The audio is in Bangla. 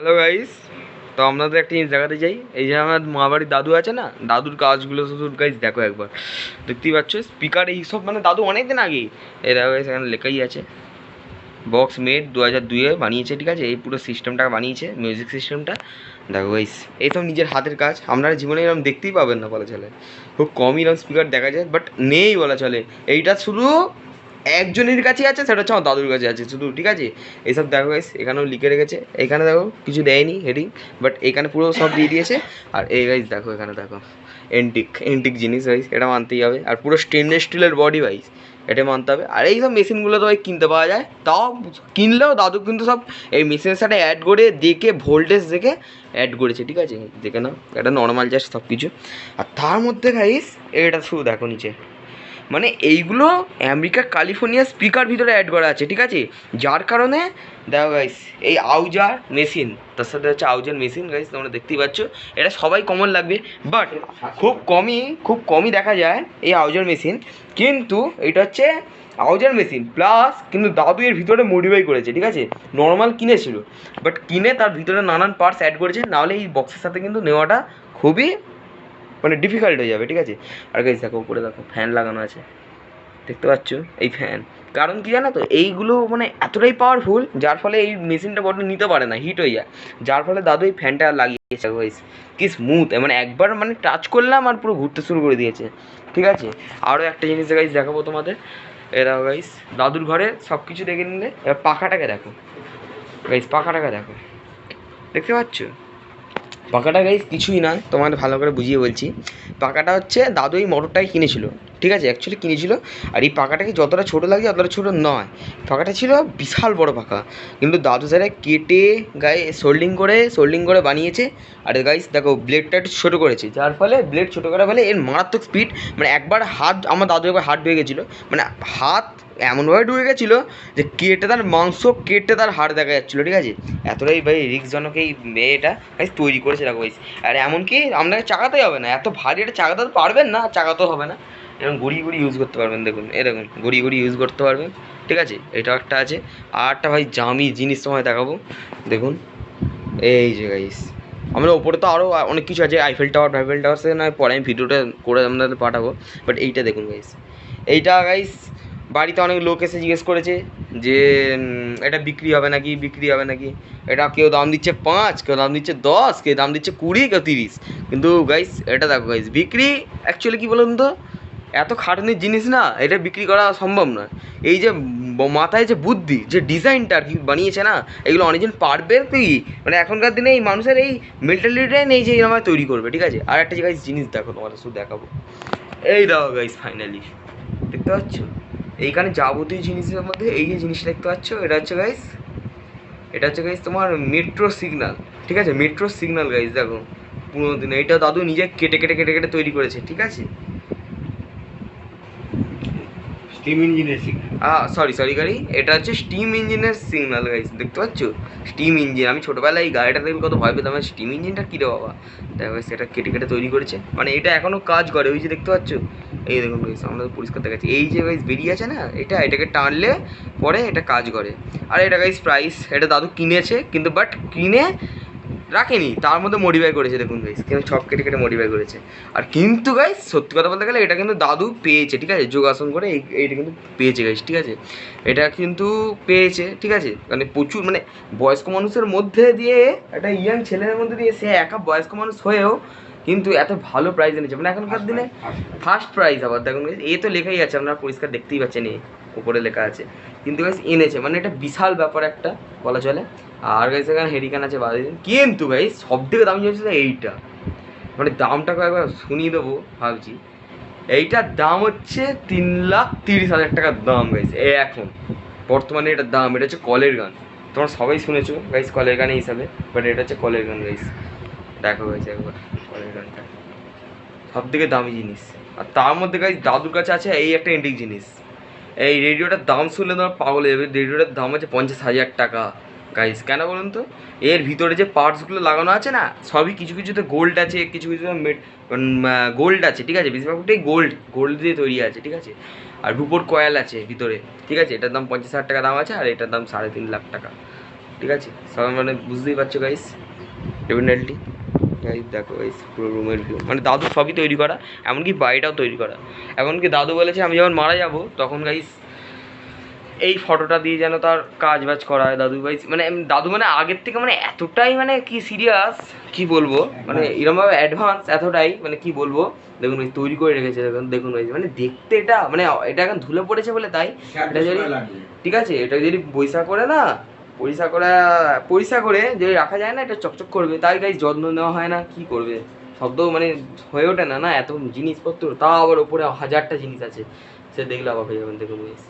হ্যালো গাইস, তো আপনাদের একটা জিনিস দেখাতে চাই। এই যে আমার মা বাড়ির দাদু আছে না, দাদুর কাজগুলো শুধু গাইস দেখো একবার। দেখতেই পাচ্ছ স্পিকার এইসব, মানে দাদু অনেক দিন আগেই এই দেখো গাইস, এখানে লেখাই আছে বক্স মেড 2002-এ বানিয়েছে, ঠিক আছে। এই পুরো সিস্টেমটা বানিয়েছে, মিউজিক সিস্টেমটা দেখো গাইস। এইসব নিজের হাতের কাজ, আপনারা জীবনে এরকম দেখতেই পাবেন না বলা চলে। খুব কমই এরকম স্পিকার দেখা যায়, বাট নেই বলা চলে। এইটা শুধু একজনের কাছেই আছে, সেটা হচ্ছে আমার দাদুর কাছে আছে শুধু, ঠিক আছে। এইসব দেখো গাইস, এখানেও লিখে রেখেছে। এখানে দেখো কিছু দেয়নি হেডিং, বাট এখানে পুরো সব দিয়ে দিয়েছে। আর এই গাইস দেখো, এখানে দেখো এন্টিক এন্টিক জিনিস গাইস, এটা মানতেই হবে। আর পুরো স্টেনলেস স্টিলের বডি গাইস, এটা মানতে হবে। আর এই সব মেশিনগুলো তো ভাই কিনতে পাওয়া যায়, তাও কিনলেও দাদু কিন্তু সব এই মেশিনের সাথে অ্যাড করে দেখে, ভোল্টেজ দেখে অ্যাড করেছে, ঠিক আছে। দেখে নাও, এটা নর্মাল জাস্ট সব কিছু। আর তার মধ্যে গাইস এটা শুধু দেখো নিচে, মানে এইগুলো আমেরিকা ক্যালিফোর্নিয়া স্পিকার ভিতরে অ্যাড করা আছে, ঠিক আছে। যার কারণে দেখো গাইস, এই আউজার মেশিন, তার সাথে হচ্ছে আউজার মেশিন গাইস, তোমরা দেখতেই পাচ্ছ। এটা সবাই কমন লাগবে, বাট খুব কমই দেখা যায় এই আউজার মেশিন। কিন্তু এটা হচ্ছে আউজার মেশিন প্লাস, কিন্তু দাদু এর ভিতরে মডিফাই করেছে, ঠিক আছে। নর্মাল কিনেছিল, বাট কিনে তার ভিতরে নানান পার্টস অ্যাড করেছে, নাহলে এই বক্সের সাথে কিন্তু নেওয়াটা খুবই মানে ডিফিকাল্ট হয়ে যাবে, ঠিক আছে। আর গাইস দেখো, উপরে দেখো ফ্যান লাগানো আছে, দেখতে পাচ্ছ এই ফ্যান। কারণ কি জানো তো, এইগুলো মানে এতটাই পাওয়ারফুল, যার ফলে এই মেশিনটা বড্ড নিতে পারে না, হিট হয়ে যায়। যার ফলে দাদু এই ফ্যানটা লাগিয়েছে গাইস। কি স্মুথ, মানে একবার মানে টাচ করলাম আর পুরো ঘুরতে শুরু করে দিয়েছে, ঠিক আছে। আরও একটা জিনিস গাইস দেখাবো তোমাদের। এ দেখো গাইস, দাদুর ঘরে সব কিছু দেখে নিলে, এবার পাখাটাকে দেখো গাইস, পাখাটাকে দেখো, দেখতে পাচ্ছ। পাখাটা গাইস কিছুই নয়, তোমাদের ভালো করে বুঝিয়ে বলছি। পাখাটা হচ্ছে দাদু এই মোটরটাকে কিনেছিল, ঠিক আছে, অ্যাকচুয়ালি কিনেছিল। আর এই পাখাটাকে যতটা ছোটো লাগে অতটা ছোটো নয়, পাখাটা ছিল বিশাল বড় পাখা। কিন্তু দাদু স্যারে কেটে গায়ে সোল্ডিং করে বানিয়েছে। আর গাইস দেখো, ব্লেডটা একটু ছোটো করেছে, যার ফলে ব্লেড ছোটো করার ফলে এর মারাত্মক স্পিড। মানে একবার হাত, আমার দাদু একবার হাত ঢুকে গেছিলো, মানে হাত এমনভাবে ঢুকে গেছিলো যে কেটে তার মাংস, কেটে তার হাড় দেখা যাচ্ছিলো, ঠিক আছে। এতটাই ভাই রিস্কজনক এই মেয়েটা গাইস তৈরি করেছে দেখো গাইস। আর এমনকি আপনাকে চাকাতেই হবে না, এত ভারী এটা চাকাতে তো পারবেন না, চাকাতেও হবে না, এরকম ঘুরিয়ে ঘুরিয়ে ইউজ করতে পারবেন। দেখুন, এ দেখুন ঘুরিয়ে ঘুরিয়ে ইউজ করতে পারবেন, ঠিক আছে। এটাও একটা আছে। আর একটা ভাই জামি জিনিস তোমায় দেখাবো, দেখুন এই যে গাইস, আমরা ওপরে তো আরও অনেক কিছু আছে, আইফেল টাওয়ার সে নয় পরে আমি ভিডিওটা করে আপনাদের পাঠাবো। বাট এইটা দেখুন গাইস, এইটা গাইস বাড়িতে অনেক লোক এসে জিজ্ঞেস করেছে যে এটা বিক্রি হবে নাকি। এটা কেউ দাম দিচ্ছে 5, কেউ দাম দিচ্ছে 10, কেউ দাম দিচ্ছে 20, কেউ 30। কিন্তু গাইস এটা দেখো গাইস, বিক্রি অ্যাকচুয়ালি কী বলুন তো, এত খাটনির জিনিস না, এটা বিক্রি করা সম্ভব নয়। এই যে মাথায় যে বুদ্ধি, যে ডিজাইনটা আর কি বানিয়েছে না, এগুলো অনেকজন পারবে কি, মানে এখনকার দিনে এই মানুষের এই মেন্টালিটিটাই নেই যে এরকম তৈরি করবে, ঠিক আছে। আর একটা গাইস জিনিস দেখো, তোমাদের শুধু দেখাবো, এই দেখো গাইস ফাইনালি, দেখতে পাচ্ছ এইখানে যাবতীয় জিনিসের মধ্যে এই যে জিনিসটা দেখতে পাচ্ছ, এটা হচ্ছে গাইস তোমার মেট্রো সিগন্যাল, ঠিক আছে। মেট্রো সিগন্যাল গাইস দেখো, পুরোনো দিনে এটা দাদু নিজে কেটে কেটে কেটে কেটে তৈরি করেছে, ঠিক আছে। স্টিম ইঞ্জিনের সিগন্যাল। সরি গাড়ি, এটা হচ্ছে স্টিম ইঞ্জিনের সিগন্যাল গাইস, দেখতে পাচ্ছ স্টিম ইঞ্জিন। আমি ছোটোবেলায় এই গাড়িটা দেখলে কত ভয় পেতাম, স্টিম ইঞ্জিনটা কী রে বাবা। দেখো সেটা কেটে কেটে তৈরি করেছে, মানে এটা এখনও কাজ করে, ওই যে দেখতে পাচ্ছ। এই দেখুন গাইস, আমরা পরিষ্কার দেখাচ্ছি, এই যে গাইস বেরিয়ে আছে না, এটাকে টানলে পরে এটা কাজ করে। আর এটা গাইস প্রাইস, এটা দাদু কিনেছে, কিন্তু বাট কিনে রাখেনি, তার মধ্যে মডিফাই করেছে, দেখুন গাইস কিন্তু সব কেটে কেটে মডিফাই করেছে। আর কিন্তু গাইস সত্যি কথা বলতে গেলে এটা কিন্তু দাদু পেয়েছে, ঠিক আছে, যোগাসন করে এইটা কিন্তু পেয়েছে গাইস, ঠিক আছে। এটা কিন্তু পেয়েছে, ঠিক আছে, মানে প্রচুর, মানে বয়স্ক মানুষের মধ্যে দিয়ে, একটা ইয়াং ছেলের মধ্যে দিয়ে সে একা বয়স্ক মানুষ হয়েও কিন্তু এত ভালো প্রাইজ এনেছে, মানে এখনকার দিনে ফার্স্ট প্রাইজ। আবার দেখুন গাইস, এ তো লেখাই আছে, আপনারা পরিষ্কার দেখতেই পাচ্ছেন, উপরে লেখা আছে, কিন্তু গাইস এনেছে, মানে এটা বিশাল ব্যাপার একটা বলা চলে। আর গাইস এখানে হেরিকান আছে বাদে, কিন্তু গাইস সব থেকে দামি হচ্ছে এইটা, মানে দামটাকে একবার শুনিয়ে দেবো ভাবছি। এইটার দাম হচ্ছে 3,30,000 টাকার দাম গাইস, এখন বর্তমানে এটার দাম। এটা হচ্ছে কলের গান, তোমরা সবাই শুনেছো গাইস কলের গান হিসাবে, বাট এটা হচ্ছে কলের গান গাইস। দেখো গাইস একবার কলের গানটা, সব থেকে দামি জিনিস। আর তার মধ্যে গাইস দাদুর কাছে আছে এই একটা এন্টিক জিনিস, এই রেডিওটার দাম শুনলে তোমার পাগল হয়ে যাবে। রেডিওটার দাম আছে 50,000 টাকা গাইস। কেন বলুন তো, এর ভিতরে যে পার্টসগুলো লাগানো আছে না, সবই কিছু কিছুতে গোল্ড আছে, কিছু কিছু গোল্ড আছে, ঠিক আছে। বেশিরভাগটাই গোল্ড দিয়ে তৈরি আছে, ঠিক আছে। আর রুপোর কয়েল আছে ভিতরে, ঠিক আছে। এটার দাম 50,000 টাকা দাম আছে, আর এটার দাম 3.5 লাখ টাকা। ঠিক আছে, সবাই মানে বুঝতেই পারছো গাইস ডেফিনেটলি। গাইস দেখো গাইস পুরো রুমের ভিউ, মানে দাদু সবই তৈরি করা, এমনকি বাড়িটাও তৈরি করা। এমনকি দাদু বলেছে আমি যখন মারা যাব তখন গাইস এই ফটোটা দিয়ে যেন তার কাজ বাজ করা হয়। দাদু ভাই মানে দাদু মানে আগের থেকে মানে এতটাই মানে কি সিরিয়াস, কি বলবো, মানে এরকমভাবে অ্যাডভান্স এতটাই, মানে কি বলবো। দেখুন ভাই তৈরি করে রেখেছে, দেখুন দেখুন ভাই, মানে দেখতে এটা মানে এটা এখন ধুলে পড়েছে বলে তাই। এটা যদি ঠিক আছে, এটা যদি পয়সা করে না, পয়সা করে যদি রাখা যায় না, এটা চকচক করবে, তাই গাইস যত্ন নেওয়া হয় না, কি করবে। সব তো মানে হয়ে ওঠে না না এত জিনিসপত্র, তাও আবার ওপরে হাজারটা জিনিস আছে, সে দেখলে অবাক হয়ে যাবেন। দেখুন গাইস